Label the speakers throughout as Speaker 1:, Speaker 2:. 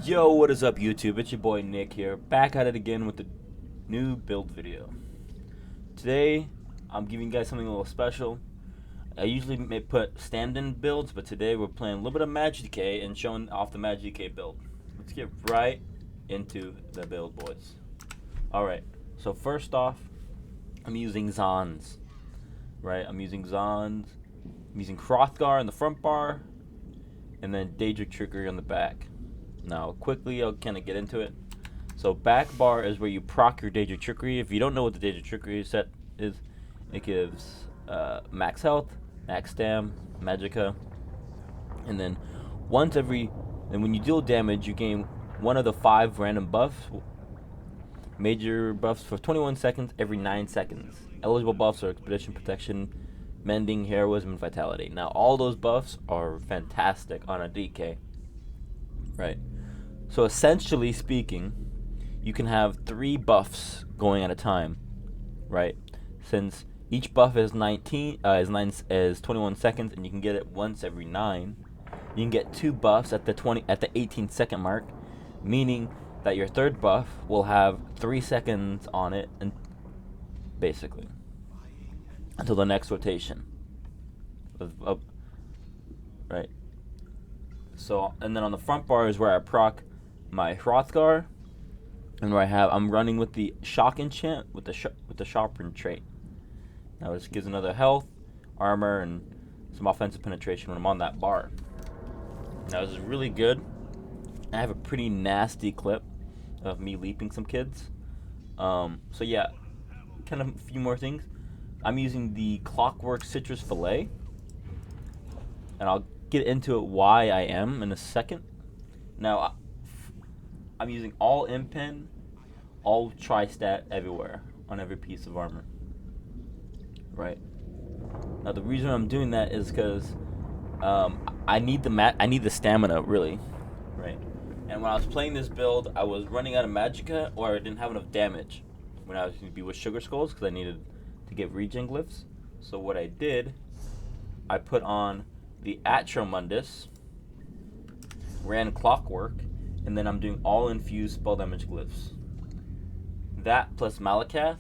Speaker 1: Yo, what is up YouTube? It's your boy Nick here, back at it again with the new build video. Today, I'm giving you guys something a little special. I usually may put stand-in builds, but today we're playing a little bit of Magic DK and showing off the Magic DK build. Let's get right into the build, boys. Alright, so first off, I'm using Zons. Right, I'm using Zons. I'm using Hrothgar on the front bar, and then Daedric Trickery on the back. Now, quickly, I'll kind of get into it. So, back bar is where you proc your Daedric Trickery. If you don't know what the Daedric Trickery set is, it gives max health, max stam, magicka, and then when you deal damage, you gain one of the 5 random buffs, major buffs for 21 seconds every 9 seconds. Eligible buffs are Expedition, Protection, Mending, Heroism, and Vitality. Now, all those buffs are fantastic on a DK, right? So essentially speaking, you can have 3 buffs going at a time, right? Since each buff is 21 seconds, and you can get it once every 9. You can get 2 buffs at the 18-second mark, meaning that your third buff will have 3 seconds on it, and basically until the next rotation. Right. So, and then on the front bar is where I proc my Hrothgar, and where I'm running with the shock enchant with the sharpen trait. Now this gives another health, armor, and some offensive penetration when I'm on that bar. Now this is really good. I have a pretty nasty clip of me leaping some kids. So yeah, kind of a few more things. I'm using the Clockwork Citrus Fillet, and I'll get into it why I am in a second. Now, I'm using all impen, all tri-stat everywhere on every piece of armor. Right. Now the reason I'm doing that is because I need the stamina really, right? And when I was playing this build, I was running out of magicka, or I didn't have enough damage when I was going to be with Sugar Skulls because I needed to get regen glyphs. So what I did, I put on the Atromundus, ran Clockwork, and then I'm doing all infused spell damage glyphs. That plus Malakath,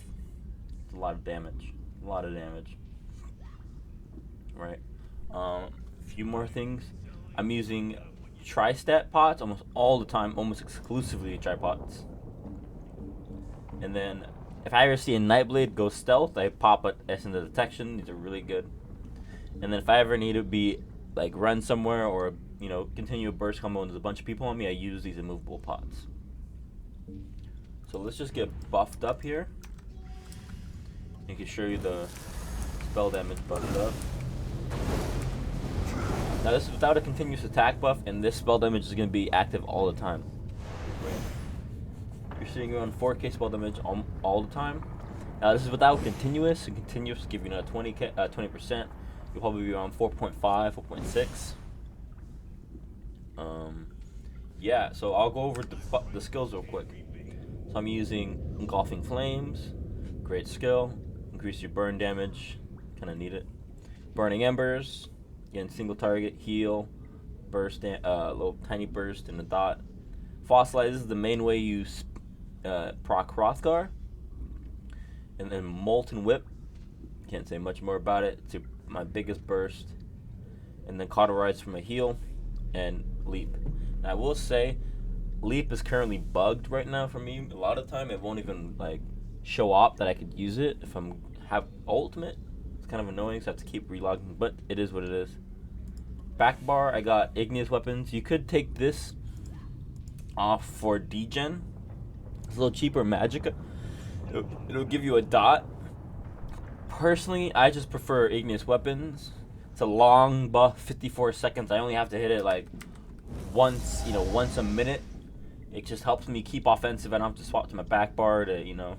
Speaker 1: it's a lot of damage. Right. A few more things. I'm using tri-stat pots almost all the time, almost exclusively tri-pots. And then if I ever see a Nightblade go stealth, I pop it Essence of Detection. These are really good. And then if I ever need to be like run somewhere or continue a burst combo and there's a bunch of people on me, I use these immovable pots. So let's just get buffed up here. I can show you the spell damage buffed up. Now this is without a continuous attack buff, and this spell damage is going to be active all the time. You're seeing around 4k spell damage all the time. Now this is without continuous, and continuous give you 20%. You'll probably be around 4.5, 4.6. Yeah, so I'll go over the skills real quick. So I'm using Engulfing Flames, great skill, increase your burn damage, kind of need it. Burning Embers, again single target, heal, burst, little tiny burst in the dot. Fossilize is the main way you proc Hrothgar. And then Molten Whip, can't say much more about it. It's my biggest burst. And then Cauterize from a heal, and Leap. Now I will say, Leap is currently bugged right now for me. A lot of the time it won't even like show up that I could use it if I'm have ultimate. It's kind of annoying, so I have to keep relogging, but it is what it is. Back bar, I got Igneous Weapons. You could take this off for degen. It's a little cheaper magic. It'll give you a dot. Personally, I just prefer Igneous Weapons. It's a long buff, 54 seconds. I only have to hit it like once a minute. It just helps me keep offensive. I don't have to swap to my back bar to,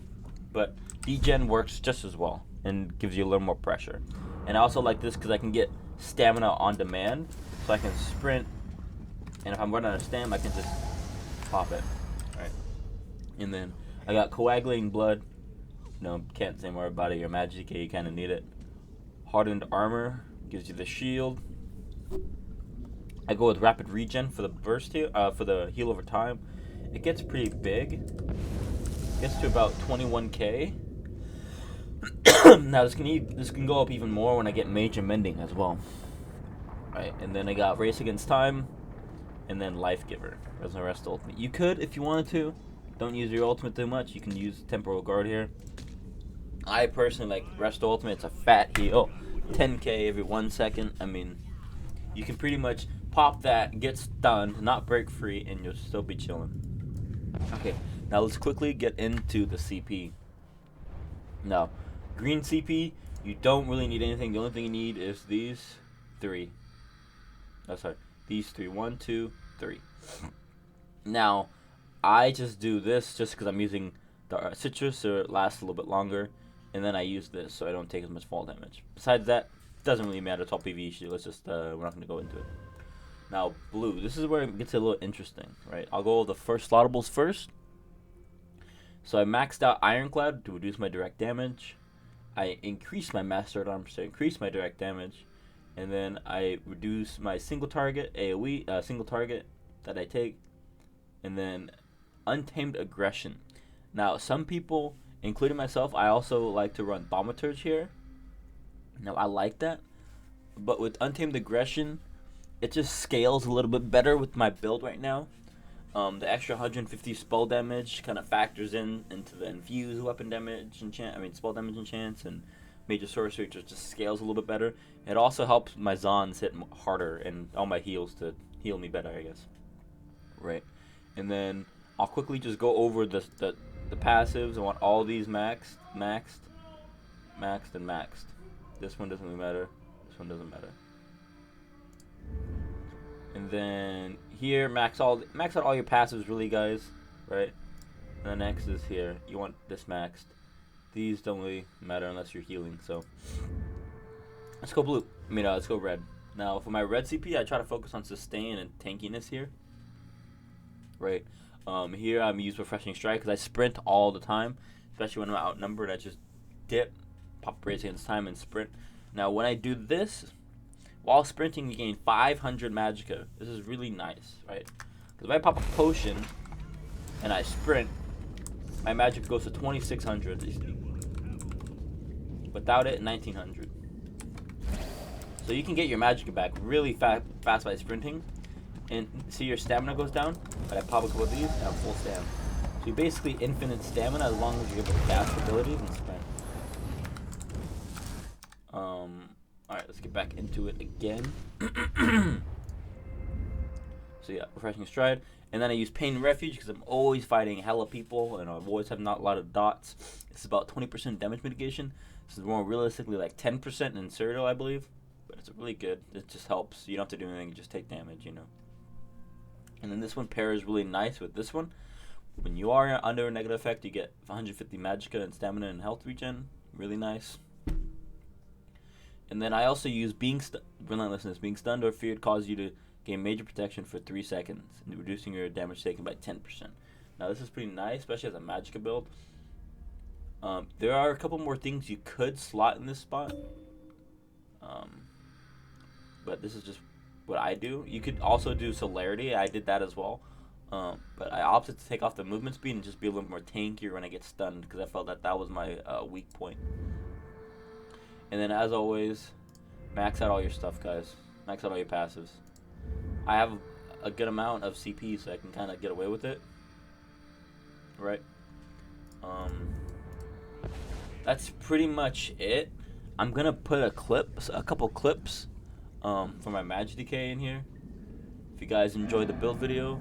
Speaker 1: but degen works just as well and gives you a little more pressure. And I also like this because I can get stamina on demand, so I can sprint, and if I'm running out of stam, I can just pop it. Right. And then I got Coagulating Blood. Can't say more about it. Your magic, you kind of need it. Hardened Armor gives you the shield. I go with rapid regen for the burst heal, for the heal over time. It gets pretty big. It gets to about 21k. Now this can go up even more when I get major mending as well. Right, and then I got race against time, and then life giver as my rest ultimate. You could, if you wanted to, don't use your ultimate too much. You can use temporal guard here. I personally like rest ultimate. It's a fat heal, 10k every 1 second. I mean, you can pretty much pop that, get stunned, not break free, and you'll still be chilling. Okay, now let's quickly get into the CP. Now, green CP, you don't really need anything. The only thing you need is these three. Oh, sorry, these three. 1, 2, 3. Now, I just do this just because I'm using the citrus, so it lasts a little bit longer, and then I use this so I don't take as much fall damage. Besides that, it doesn't really matter. It's all PvE shit. Let's just we're not going to go into it. Now, blue. This is where it gets a little interesting, right? I'll go with the first slottables first. So I maxed out Ironclad to reduce my direct damage. I increased my Master Arms to increase my direct damage. And then I reduce my single target, AoE, single target that I take. And then Untamed Aggression. Now, some people, including myself, I also like to run Thaumaturge here. Now, I like that. But with Untamed Aggression, it just scales a little bit better with my build right now. The extra 150 spell damage kind of factors into the infused weapon damage spell damage enchants and major sorcery, just scales a little bit better. It also helps my Zons hit harder and all my heals to heal me better, I guess. Right, and then I'll quickly just go over the passives. I want all these maxed, and maxed. This one doesn't really matter. This one doesn't matter. And then here, max out all your passives, really, guys, right? And the next is here. You want this maxed. These don't really matter unless you're healing. So let's go blue. Let's go red. Now for my red CP, I try to focus on sustain and tankiness here. Right. Here I'm use refreshing strike because I sprint all the time, especially when I'm outnumbered. I just dip, pop race against time, and sprint. Now when I do this, while sprinting, you gain 500 magicka. This is really nice, right? Because if I pop a potion and I sprint, my magic goes to 2,600. Without it, 1,900. So you can get your magicka back really fast by sprinting. And see, your stamina goes down, but I pop a couple of these and I have full stamina. So you basically infinite stamina as long as you're able to cast abilities and sprint. Alright, let's get back into it again. So yeah, refreshing stride. And then I use pain refuge because I'm always fighting hella people and I always have not a lot of dots. It's about 20% damage mitigation. This is more realistically like 10% in Cyrodiil, I believe. But it's really good. It just helps. You don't have to do anything, you just take damage, And then this one pairs really nice with this one. When you are under a negative effect, you get 150 magicka and stamina and health regen. Really nice. And then I also use Relentlessness. Being stunned or feared causes you to gain major protection for 3 seconds, and reducing your damage taken by 10%. Now this is pretty nice, especially as a magicka build. There are a couple more things you could slot in this spot. But this is just what I do. You could also do Celerity. I did that as well. But I opted to take off the movement speed and just be a little more tankier when I get stunned because I felt that was my weak point. And then, as always, max out all your stuff, guys. Max out all your passives. I have a good amount of CP, so I can kind of get away with it. Right? That's pretty much it. I'm going to put a couple clips for my Magic DK in here. If you guys enjoyed the build video,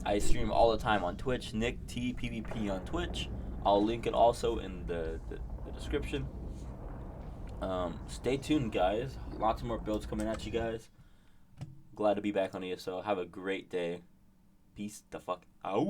Speaker 1: I stream all the time on Twitch. DK PvP on Twitch. I'll link it also in the description. Stay tuned, guys. Lots more builds coming at you guys. Glad to be back on ESO. Have a great day. Peace the fuck out.